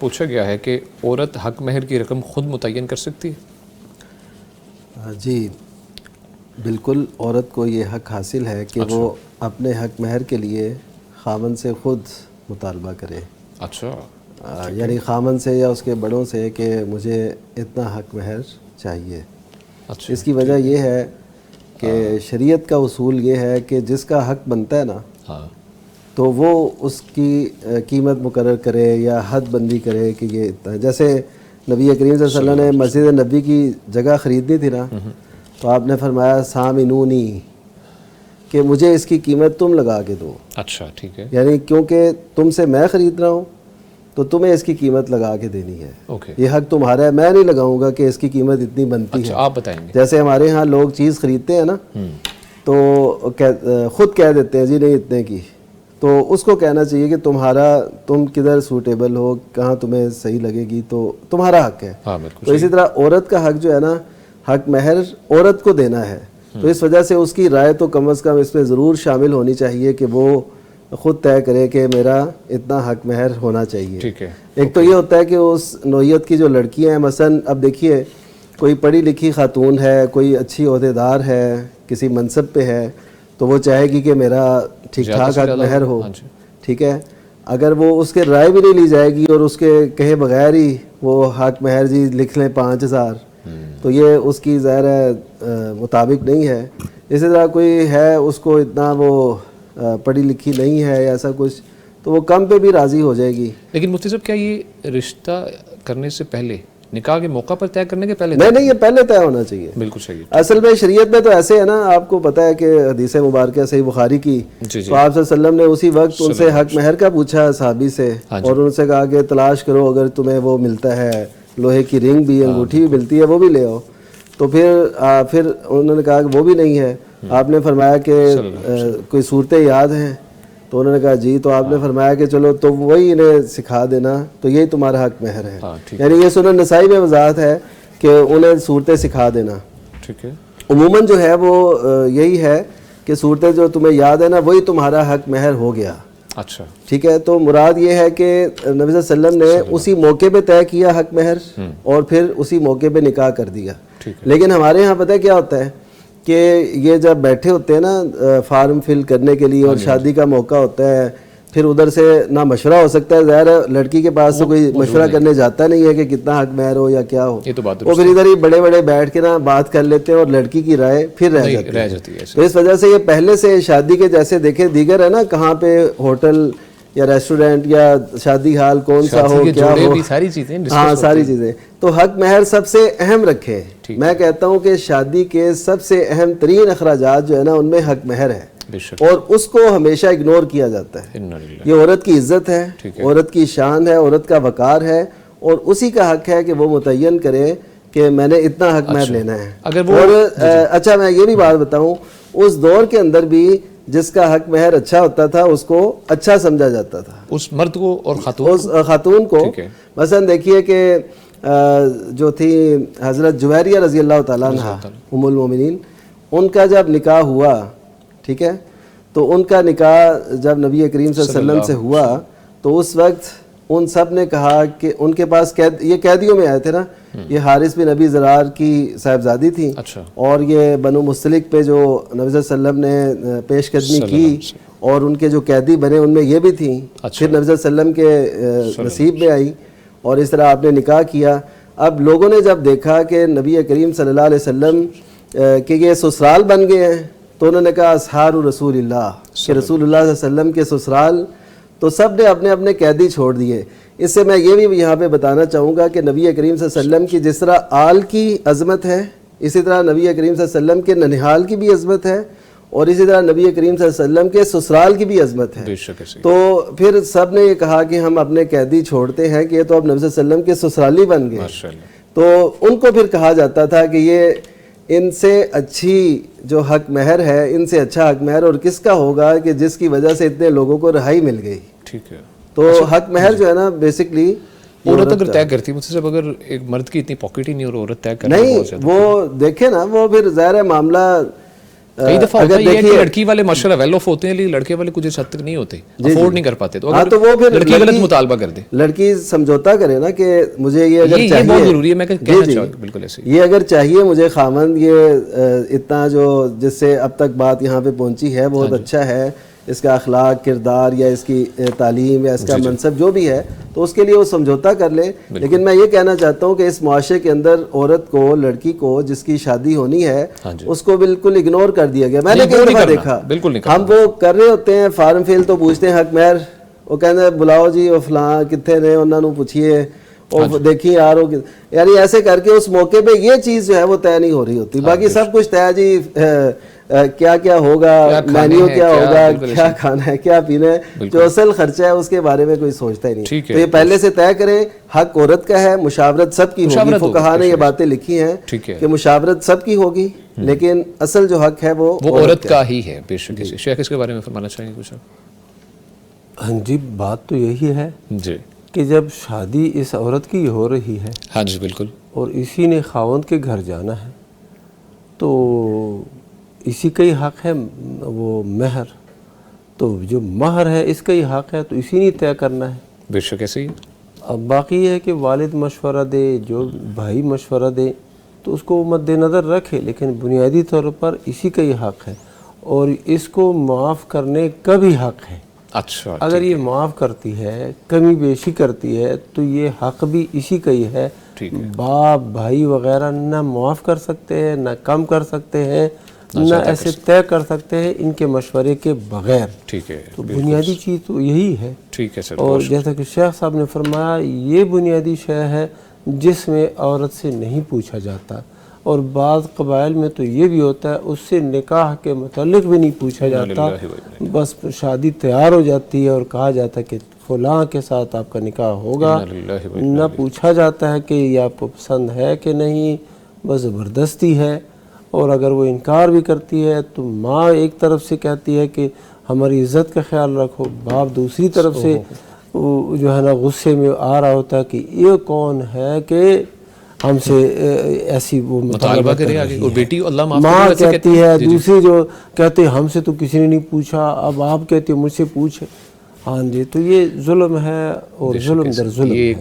پوچھا گیا ہے کہ عورت حق مہر کی رقم خود متعین کر سکتی ہے؟ جی بالکل، عورت کو یہ حق حاصل ہے کہ وہ اپنے حق مہر کے لیے خاوند سے خود مطالبہ کرے. اچھا، یعنی خاوند سے یا اس کے بڑوں سے کہ مجھے اتنا حق مہر چاہیے. اس کی وجہ یہ ہے کہ شریعت کا اصول یہ ہے کہ جس کا حق بنتا ہے نا تو وہ اس کی قیمت مقرر کرے یا حد بندی کرے کہ یہ اتنا. جیسے نبی کریم صلی اللہ علیہ وسلم نے مسجد نبی کی جگہ خریدنی تھی نا، تو آپ نے فرمایا سامنونی، کہ مجھے اس کی قیمت تم لگا کے دو. اچھا ٹھیک ہے، یعنی کیونکہ تم سے میں خرید رہا ہوں تو تمہیں اس کی قیمت لگا کے دینی ہے. یہ حق تمہارا ہے، میں نہیں لگاؤں گا کہ اس کی قیمت اتنی بنتی ہے. آپ بتائیں گے. جیسے ہمارے ہاں لوگ چیز خریدتے ہیں نا تو خود کہہ دیتے ہیں جی نہیں اتنے کی، تو اس کو کہنا چاہیے کہ تم کدھر سوٹیبل ہو، کہاں تمہیں صحیح لگے گی، تو تمہارا حق ہے. تو اسی طرح عورت کا حق جو ہے نا، حق مہر عورت کو دینا ہے. تو اس وجہ سے اس کی رائے تو کم از کم اس میں ضرور شامل ہونی چاہیے کہ وہ خود طے کرے کہ میرا اتنا حق مہر ہونا چاہیے. ٹھیک ہے. ایک تو یہ ہوتا ہے کہ اس نوعیت کی جو لڑکیاں ہیں، مثلا اب دیکھیے کوئی پڑھی لکھی خاتون ہے، کوئی اچھی عہدیدار ہے، کسی منصب پہ ہے، تو وہ چاہے گی کہ میرا ٹھیک ٹھاک حق مہر ہو. ٹھیک ہے، اگر وہ اس کے رائے بھی نہیں لی جائے گی اور اس کے کہے بغیر ہی وہ حق مہر جی لکھ لیں 5000، تو یہ اس کی ظاہر ہے مطابق نہیں ہے. اسی طرح کوئی ہے اس کو اتنا وہ پڑھی لکھی نہیں ہے یا ایسا کچھ، تو وہ کم پہ بھی راضی ہو جائے گی. لیکن مفتی صاحب کیا یہ رشتہ کرنے سے پہلے، نکاح کے موقع پر طے کرنے کے پہلے؟ نہیں، یہ پہلے طے ہونا چاہیے. بالکل صحیح. اصل میں شریعت میں تو ایسے ہے نا، آپ کو پتہ ہے کہ حدیث مبارکہ صحیح بخاری کی، تو آپ صلی اللہ علیہ وسلم نے اسی وقت ان سے حق مہر کا پوچھا صحابی سے، اور ان سے کہا کہ تلاش کرو، اگر تمہیں وہ ملتا ہے، لوہے کی رنگ بھی، انگوٹھی بھی ملتی ہے، وہ بھی لے آؤ. تو پھر انہوں نے کہا کہ وہ بھی نہیں ہے. آپ نے فرمایا کہ کوئی صورتیں یاد ہیں؟ تو انہوں نے کہا جی. تو آپ نے فرمایا کہ چلو تو وہی انہیں سکھا دینا، تو یہی تمہارا حق مہر ہے. یعنی یہ سنن نسائی میں وضاحت ہے کہ انہیں صورتیں سکھا دینا. ٹھیک ہے. عموماً جو ہے وہ یہی ہے کہ صورتیں جو تمہیں یاد ہے نا، وہی تمہارا حق مہر ہو گیا. اچھا ٹھیک ہے. تو مراد یہ ہے کہ نبی صلی اللہ علیہ وسلم نے اسی موقع پہ طے کیا حق مہر، اور پھر اسی موقع پہ نکاح کر دیا. لیکن ہمارے یہاں پتہ کیا ہوتا ہے کہ یہ جب بیٹھے ہوتے ہیں نا فارم فل کرنے کے لیے، اور شادی کا موقع ہوتا ہے، پھر ادھر سے نہ مشورہ ہو سکتا ہے. ظاہر ہے لڑکی کے پاس تو کوئی مشورہ کرنے جاتا نہیں ہے کہ کتنا حق مہر ہو یا کیا ہو. وہ پھر ادھر ہی بڑے بڑے بیٹھ کے نا بات کر لیتے ہیں، اور لڑکی کی رائے پھر رہ جاتی ہے. تو اس وجہ سے یہ پہلے سے شادی کے جیسے دیکھیں دیگر ہے نا، کہاں پہ ہوٹل یا ریسٹورینٹ یا شادی ہال کون سا ہو، کیا ہو، ساری چیزیں. ہاں ساری چیزیں. تو حق مہر سب سے اہم رکھے. میں کہتا ہوں کہ شادی کے سب سے اہم ترین اخراجات جو ہے نا، ان میں حق مہر ہے، اور اس کو ہمیشہ اگنور کیا جاتا ہے. یہ عورت کی عزت ہے، عورت کی شان ہے، عورت کا وقار ہے، اور اسی کا حق ہے کہ وہ متعین کرے کہ میں نے اتنا حق مہر لینا ہے. اور اچھا میں یہ بھی بات بتاؤں، اس دور کے اندر بھی جس کا حق مہر اچھا ہوتا تھا اس کو اچھا سمجھا جاتا تھا، اس مرد کو اور خاتون کو. مثلا دیکھیے کہ جو تھی حضرت جویریہ رضی اللہ تعالیٰ عنہ ام المومنین، ان کا جب نکاح ہوا، ٹھیک ہے، تو ان کا نکاح جب نبی کریم صلی اللہ علیہ وسلم سے ہوا، تو اس وقت ان سب نے کہا کہ ان کے پاس یہ قیدیوں میں آئے تھے نا، یہ حارث بن ابی زرار کی صاحبزادی تھی، اور یہ بنو مستلق پہ جو نبی صلی اللہ علیہ وسلم نے پیش قدمی کی، اور ان کے جو قیدی بنے ان میں یہ بھی تھیں. پھر نبی صلی اللہ علیہ وسلم کے نصیب میں آئی، اور اس طرح آپ نے نکاح کیا. اب لوگوں نے جب دیکھا کہ نبی کریم صلی اللہ علیہ وسلم کہ یہ سسرال بن گئے ہیں، تو انہوں نے کہا اصحار رسول اللہ، کہ رسول اللہ صلی اللہ علیہ وسلم کے سسرال. تو سب نے اپنے اپنے قیدی چھوڑ دیے. اس سے میں یہ بھی یہاں پہ بتانا چاہوں گا کہ نبی کریم صلی اللہ علیہ وسلم کی جس طرح آل کی عظمت ہے، اسی طرح نبی کریم صلی اللہ علیہ وسلم کے ننہال کی بھی عظمت ہے، اور اسی طرح نبی کریم صلی اللہ علیہ وسلم کے سسرال کی بھی عظمت ہے. تو پھر سب نے یہ کہا کہ ہم اپنے قیدی چھوڑتے ہیں کہ یہ تو اب نبی صلی اللہ علیہ وسلم کے سسرالی بن گئے. تو ان کو پھر کہا جاتا تھا کہ یہ ان سے اچھی جو حق مہر ہے، ان سے اچھا حق مہر اور کس کا ہوگا کہ جس کی وجہ سے اتنے لوگوں کو رہائی مل گئی. ٹھیک ہے. تو حق مہر جو ہے نا بیسکلی عورت اگر طے کرتی ہے، مطلب اگر ایک مرد کی اتنی پاکٹ ہی نہیں اور عورت طے کرتی نہیں، وہ دیکھے نا، وہ پھر ظاہر ہے معاملہ کئی دفعہ ہوتا ہے کہ لڑکی والے ماشاءاللہ ویل آف ہوتے ہیں لیکن لڑکے والے کچھ حد تک نہیں ہوتے, افورڈ نہیں کر پاتے, تو وہ پھر لڑکی غلط مطالبہ کر دے, لڑکی سمجھوتا کرے نا کہ مجھے یہ اگر چاہیے, بہت ضروری ہے, میں کہنا چاہوں بالکل ایسے یہ اگر چاہیے مجھے خامند, یہ اتنا جو جس سے اب تک بات یہاں پہ پہنچی ہے بہت اچھا ہے, اس کا اخلاق کردار یا اس کی تعلیم یا اس کا منصب جو بھی ہے, تو اس کے لیے وہ سمجھوتا کر لے. لیکن میں یہ کہنا چاہتا ہوں کہ اس معاشرے کے اندر عورت کو, لڑکی کو جس کی شادی ہونی ہے اس کو بالکل اگنور کر دیا گیا. میں نے کئی دفعہ دیکھا, ہم وہ کر رہے ہوتے ہیں فارم فیل تو پوچھتے ہیں حق مہر, وہ کہتے ہیں بلاؤ جی وہ فلاں کتنے نے, انہوں نے پوچھیے اور دیکھیے یار, یعنی ایسے کر کے اس موقع پہ یہ چیز جو ہے وہ طے نہیں ہو رہی ہوتی. باقی سب کچھ طے جی, کیا کیا ہوگا, مینیو کیا ہوگا, کیا کھانا ہے, کیا پینا ہے, جو اصل خرچہ ہے اس کے بارے میں کوئی سوچتا ہی نہیں. تو یہ پہلے سے طے کریں, حق عورت کا ہے, مشاورت سب کی ہوگی. فقہا نے یہ باتیں لکھی ہیں کہ مشاورت سب کی ہوگی, لیکن اصل جو حق ہے وہ عورت کا ہی ہے. بے شک. شیخ اس کے بارے میں فرمانا چاہیں گے کچھ؟ ہاں جی, بات تو یہی ہے جی کہ جب شادی اس عورت کی ہو رہی ہے, ہاں جی بالکل, اور اسی نے خاوند کے گھر جانا ہے, تو اسی کا ہی حق ہے وہ مہر, تو جو مہر ہے اس کا ہی حق ہے, تو اسی نے طے کرنا ہے. بے شک ایسے ہی. اب باقی یہ ہے کہ والد مشورہ دے, جو بھائی مشورہ دے, تو اس کو مد نظر رکھے, لیکن بنیادی طور پر اسی کا ہی حق ہے, اور اس کو معاف کرنے کا بھی حق ہے. اچھا, اگر یہ معاف کرتی ہے, کمی بیشی کرتی ہے, تو یہ حق بھی اسی کا ہی ہے. باپ بھائی وغیرہ نہ معاف کر سکتے ہیں, نہ کم کر سکتے ہیں, نہ ایسے طے کر سکتے ہیں ان کے مشورے کے بغیر. ٹھیک ہے, تو بنیادی چیز تو یہی ہے. ٹھیک ہے سر. اور جیسا کہ شیخ صاحب نے فرمایا, یہ بنیادی شے ہے جس میں عورت سے نہیں پوچھا جاتا, اور بعض قبائل میں تو یہ بھی ہوتا ہے اس سے نکاح کے متعلق بھی نہیں پوچھا جاتا, بس شادی تیار ہو جاتی ہے اور کہا جاتا ہے کہ فلاں کے ساتھ آپ کا نکاح ہوگا, نہ پوچھا جاتا ہے کہ یہ آپ کو پسند ہے کہ نہیں, بس زبردستی ہے. اور اگر وہ انکار بھی کرتی ہے تو ماں ایک طرف سے کہتی ہے کہ ہماری عزت کا خیال رکھو, باپ دوسری طرف سے جو ہے نا غصے میں آ رہا ہوتا ہے کہ یہ کون ہے کہ ہم سے ایسی وہ مطالبہ کرے آگے, اور بیٹی اللہ معاف ماں کہتی ہے, دوسری جو کہتے ہیں ہم سے تو کسی نے نہیں پوچھا, اب آپ کہتے ہیں مجھ سے پوچھے. ہاں جی, تو یہ ظلم ہے, اور ظلم در ظلم. یہ